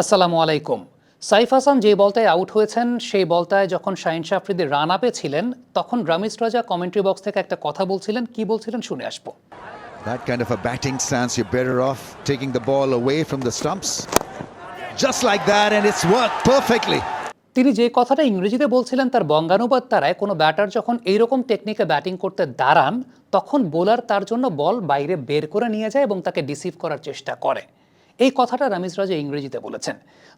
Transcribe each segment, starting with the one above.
আসসালামু আলাইকুম। সাইফ হাসান যে বলটায় আউট হয়েছেন সেই বলটায় যখন শাহিন আফ্রিদি রান আপে ছিলেন তখন রামিজ রাজা কমেন্ট্রি বক্স থেকে একটা কথা বলছিলেন, কি বলছিলেন শুনে আসবো। That kind of a batting stance, you're better off taking the ball away from the stumps. Just like that, and it's worked perfectly. তিনি যে কথাটা ইংরেজিতে বলছিলেন তার বঙ্গানুবাদ তারায় কোনো ব্যাটার যখন এইরকম টেকনিকে ব্যাটিং করতে দাঁড়ান তখন বোলার তার জন্য বল বাইরে বের করে নিয়ে যায় এবং তাকে ডিসিভ করার চেষ্টা করে। এই কথাটা রামিজ রাজা ইংরেজিতে বলেছেন।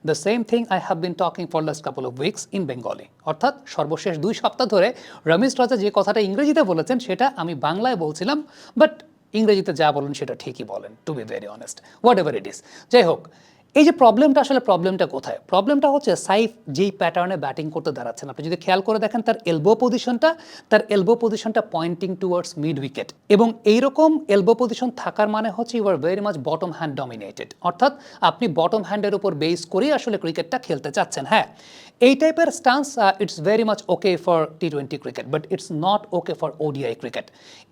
The same thing I have been talking for last couple of weeks in Bengali. অর্থাৎ সর্বশেষ 2 সপ্তাহ ধরে রামিজ রাজা যে কথাটা ইংরেজিতে বলেছেন সেটা আমি বাংলায় বলছিলাম, বাট ইংরেজিতে যা বলেন সেটা ঠিকই বলেন, to be very honest, whatever it is. যাই হোক, এই যে প্রবলেমটা কোথায়? প্রবলেমটা হচ্ছে সাইফ যেই প্যাটার্নে ব্যাটিং করতে দাঁড়াচ্ছেন, আপনি যদি খেয়াল করে দেখেন তার এলবো পজিশনটা পয়েন্টিং টুয়ার্ডস মিড উইকেট, এবং এইরকম এলবো পজিশন থাকার মানে হচ্ছে you are very much bottom hand dominated, অর্থাৎ আপনি বটম হ্যান্ডের উপর বেস করেই আসলে ক্রিকেটটা খেলতে চাচ্ছেন। হ্যাঁ, এই টাইপের stance it's very much okay for টি-20 cricket, but it's not okay for ODI cricket.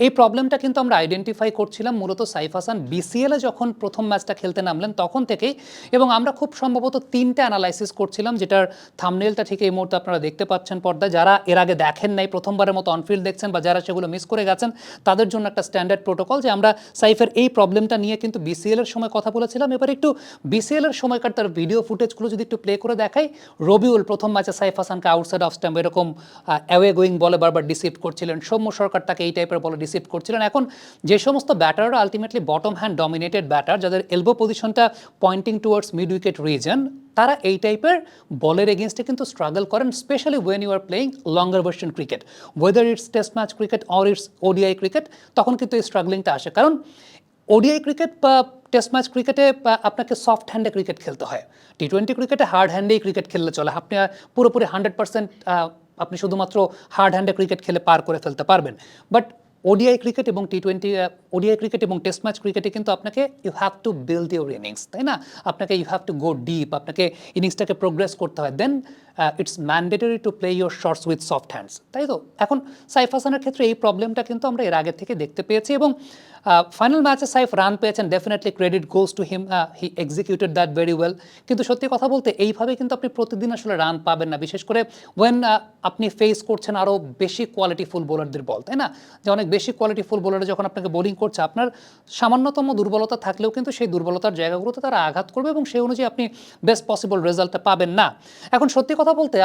এই প্রবলেমটা কিন্তু আমরা আইডেন্টিফাই করছিলাম মূলত সাইফ হাসান বিসিএলে যখন প্রথম ম্যাচটা খেলতে নামলেন তখন থেকেই, এবং আমরা খুব সম্ভবত 3টে অ্যানালাইসিস করছিলাম, যেটার থাম্বনেলটা ঠিক এই মুহূর্তে আপনারা দেখতে পাচ্ছেন পর্দায়। যারা এর আগে দেখেন নাই, প্রথমবারের মতো অনফিল্ড দেখছেন, বা যারা সেগুলো মিস করে গেছেন তাদের জন্য একটা স্ট্যান্ডার্ড প্রোটোকল যে আমরা সাইফের এই প্রবলেমটা নিয়ে কিন্তু বিসিএলের সময় কথা বলেছিলাম। এবার একটু বিসিএলের সময়কার তার ভিডিও ফুটেজগুলো যদি একটু প্লে করে দেখাই। রবিউল প্রথম ম্যাচে সাইফ হাসানকে আউটসাইড অফ স্ট্যাম্প এরকম অ্যাওয়ে গোয়িং বলে বারবার ডিসিভ করছিলেন, সৌম্য সরকার তাকে এই টাইপের বলে ডিসিভ করছিলেন। এখন যে সমস্ত ব্যাটাররা ultimately bottom hand dominated batter, যাদের এলবো পজিশনটা pointing towards mid wicket reason, তারা এই টাইপের বলের এগেনস্টে কিন্তু স্ট্রাগল করেন, specially when you are playing longer version cricket, whether it's test match cricket or it's ODI cricket, তখন কিন্তু এই স্ট্রাগলিংটা আসে। কারণ ওডিআই ক্রিকেট বা টেস্ট ম্যাচ ক্রিকেটে আপনাকে সফট হ্যান্ডে ক্রিকেট খেলতে হয়, টি-20 ক্রিকেটে হার্ড হ্যান্ডেই ক্রিকেট খেললে চলে। আপনি পুরোপুরি 100% আপনি শুধুমাত্র হার্ড হ্যান্ডে ক্রিকেট খেলে পার করে ফেলতে পারবেন। বাট ওডিআই ক্রিকেট এবং ওডিআই ক্রিকেট এবং টেস্ট ম্যাচ ক্রিকেটে কিন্তু আপনাকে you have to build your innings, তাই না? আপনাকে you have to go deep, আপনাকে ইনিংসটাকে প্রোগ্রেস করতে হয়, then it's mandatory to play your shots with soft hands, তাই তো? এখন সাইফ হাসানের ক্ষেত্রে এই প্রবলেমটা কিন্তু আমরা এর আগে থেকে দেখতে পেয়েছি, এবং ফাইনাল ম্যাচে সাইফ রান পেয়েছেন, definitely credit goes to him, he executed that very well. কিন্তু সত্যি কথা বলতে এইভাবে কিন্তু আপনি প্রতিদিন আসলে রান পাবেন না, বিশেষ করে ওয়েন আপনি ফেস করছেন আরও বেশি কোয়ালিটিফুল বোলারদের বল, তাই না? যে অনেক বেশি কোয়ালিটিফুল বোলার যখন আপনাকে বোলিং করছে, আপনার সামান্যতম দুর্বলতা থাকলেও কিন্তু সেই দুর্বলতার জায়গাগুলোতে তারা আঘাত করবে, এবং সেই অনুযায়ী আপনি বেস্ট পসিবল রেজাল্টটা পাবেন না। এখন সত্যি কথা বলতে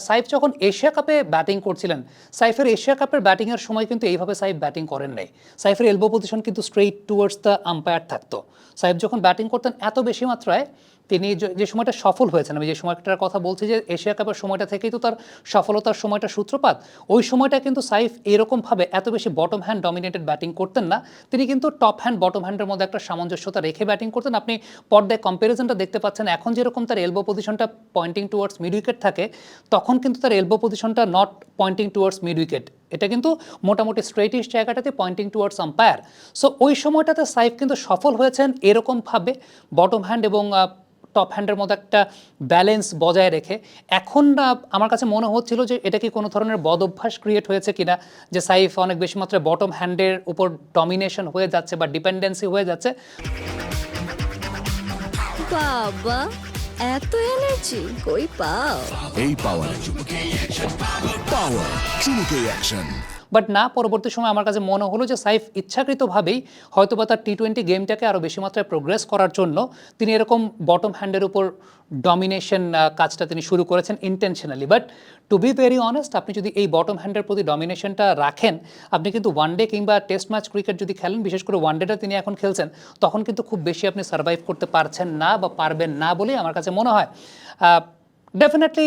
সাইফ যখন এশিয়া কাপে ব্যাটিং করছিলেন, সাইফের এশিয়া কাপের ব্যাটিংয়ের সময় কিন্তু এইভাবে সাইফ ব্যাটিং করেন নাই। সাইফের এলবো পজিশন কিন্তু স্ট্রেইট টুয়ার্ডস দ্য আম্পায়ার থাকতো। সাইফ যখন ব্যাটিং করতেন এত বেশি মাত্রায়, তিনি যে সময়টা সফল হয়েছেন, আমি যে সময়টার কথা বলছি যে এশিয়া কাপের সময়টা থেকেই তো তার সফলতার সময়টা সূত্রপাত, ওই সময়টা কিন্তু সাইফ এরকমভাবে এত বেশি বটম হ্যান্ড ডমিনেটেড ব্যাটিং করতেন না। তিনি কিন্তু টপ হ্যান্ড বটম হ্যান্ডের মধ্যে একটা সামঞ্জস্যতা রেখে ব্যাটিং করতেন। আপনি পর্দায় কম্প্যারিজনটা দেখতে পাচ্ছেন, এখন যেরকম তার এলবো পজিশনটা পয়েন্টিং টুয়ার্ডস মিড উইকেট থাকে, তখন কিন্তু তার এলবো পজিশনটা not pointing towards mid wicket, এটা কিন্তু মোটামুটি স্ট্রেটিশ জায়গাটাতে পয়েন্টিং টুয়ার্ডস আম্পায়ার। সো ওই সময়টাতে সাইফ কিন্তু সফল হয়েছেন এরকমভাবে বটম হ্যান্ড এবং টপ হ্যান্ডের মধ্যে একটা ব্যালেন্স বজায় রেখে। এখন আমার কাছে মনে হচ্ছিল যে এটা কি কোনো ধরনের বদ অভ্যাস ক্রিয়েট হয়েছে কিনা, যে সাইফ অনেক বেশি মাত্রায় বটম হ্যান্ডের উপর ডমিনেশন হয়ে যাচ্ছে বা ডিপেন্ডেন্সি হয়ে যাচ্ছে। বাবা, এত এনার্জি কই পাও? এই পাওয়ার চুমুকে অ্যাকশন। বাট না, পরবর্তী সময় আমার কাছে মনে হলো যে সাইফ ইচ্ছাকৃতভাবেই হয়তোবা তার টি-20 গেমটাকে আরও বেশি মাত্রায় প্রোগ্রেস করার জন্য তিনি এরকম বটম হ্যান্ডের উপর ডমিনেশন কাজটা তিনি শুরু করেছেন intentionally. But to be very honest, আপনি যদি এই বটম হ্যান্ডের প্রতি ডমিনেশনটা রাখেন, আপনি কিন্তু ওয়ানডে কিংবা টেস্ট ম্যাচ ক্রিকেট যদি খেলেন, বিশেষ করে ওয়ানডেটা তিনি এখন খেলছেন, তখন কিন্তু খুব বেশি আপনি সার্ভাইভ করতে পারছেন না বা পারবেন না বলেই আমার কাছে মনে হয়। ডেফিনেটলি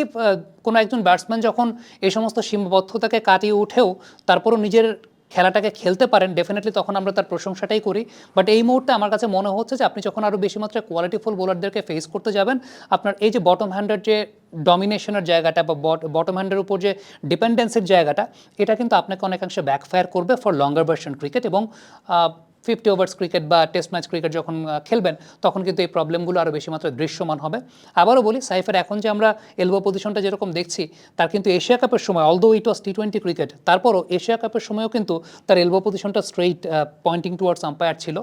কোনো একজন ব্যাটসম্যান যখন এই সমস্ত সীমাবদ্ধতাকে কাটিয়ে উঠেও তারপরও নিজের খেলাটাকে খেলতে পারেন, ডেফিনেটলি তখন আমরা তার প্রশংসাটাই করি। বাট এই মুহূর্তে আমার কাছে মনে হচ্ছে যে আপনি যখন আরও বেশি মাত্রায় কোয়ালিটিফুল বোলারদেরকে ফেস করতে যাবেন, আপনার এই যে বটম হ্যান্ডের যে ডমিনেশনের জায়গাটা বা বটম হ্যান্ডের উপর যে ডিপেন্ডেন্সির জায়গাটা, এটা কিন্তু আপনাকে অনেকাংশে ব্যাকফায়ার করবে ফর লঙ্গার ভার্সন ক্রিকেট, এবং 50 ওভার্স ক্রিকেট বা টেস্ট ম্যাচ ক্রিকেট যখন খেলবেন তখন কিন্তু এই প্রবলেমগুলো আরও বেশি মাত্রায় দৃশ্যমান হবে। আবারও বলি, সাইফের এখন যে আমরা এলবো পজিশনটা যেরকম দেখছি, তার কিন্তু এশিয়া কাপের সময়, অলদো ইট ওয়াজ টি-20 ক্রিকেট, তারপরও এশিয়া কাপের সময়ও কিন্তু তার এলবো পজিশনটা স্ট্রেইট পয়েন্টিং টুয়ার্ডস আম্পায়ার ছিল।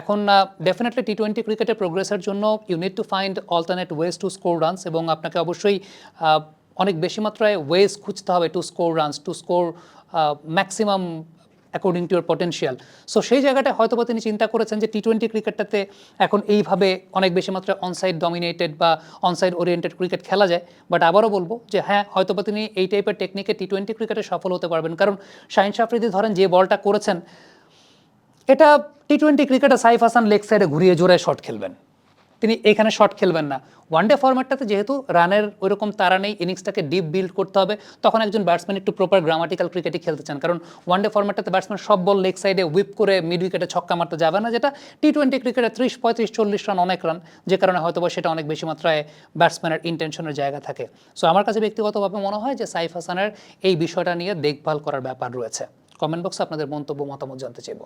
এখন ডেফিনেটলি টি-20 ক্রিকেটের প্রোগ্রেসের জন্য you need to find alternate ways to score runs, এবং আপনাকে অবশ্যই অনেক বেশি মাত্রায় ওয়েজ খুঁজতে হবে to score runs, to score maximum according to your potential. So সেই জায়গাটায় হয়তোবা তিনি চিন্তা করেছেন যে টি-20 ক্রিকেটটাতে এখন এইভাবে অনেক বেশি মাত্রায় অনসাইড ডমিনেটেড বা অনসাইড ওরিয়েন্টেড ক্রিকেট খেলা যায়। বাট আবারও বলবো যে হ্যাঁ, হয়তোবা তিনি এই টাইপের টেকনিকে টি-20 ক্রিকেটে সফল হতে পারবেন, কারণ শাহিন আফ্রিদি ধরেন যে বলটা করেছেন, এটা টি-20 ক্রিকেটে সাইফ হাসান লেগ সাইডে ঘুরিয়ে জোরে শট খেলবেন, তিনি এখানে শট খেলবেন না। ওয়ানডে ফরম্যাটটাতে যেহেতু রানের ওইরকম তারা নেই, ইনিংসটাকে ডিপ বিল্ড করতে হবে, তখন একজন ব্যাটসম্যান একটু প্রপার গ্রামাটিক্যাল ক্রিকেটই খেলতে চান, কারণ ওয়ানডে ফরম্যাটটাতে ব্যাটসম্যান সব বল লেগ সাইডে হুইপ করে মিড উইকেটে ছক্কা মারতে যাবে না, যেটা টি-20 ক্রিকেটে 30, 35, 40 রান অনেক রান, যে কারণে হয়তোবা সেটা অনেক বেশি মাত্রায় ব্যাটসম্যানের ইন্টেনশনের জায়গা থাকে। সো আমার কাছে ব্যক্তিগতভাবে মনে হয় যে সাইফ হাসানের এই বিষয়টা নিয়ে দেখভাল করার ব্যাপার রয়েছে। কমেন্ট বক্সে আপনাদের মন্তব্য, মতামত জানতে চাইব।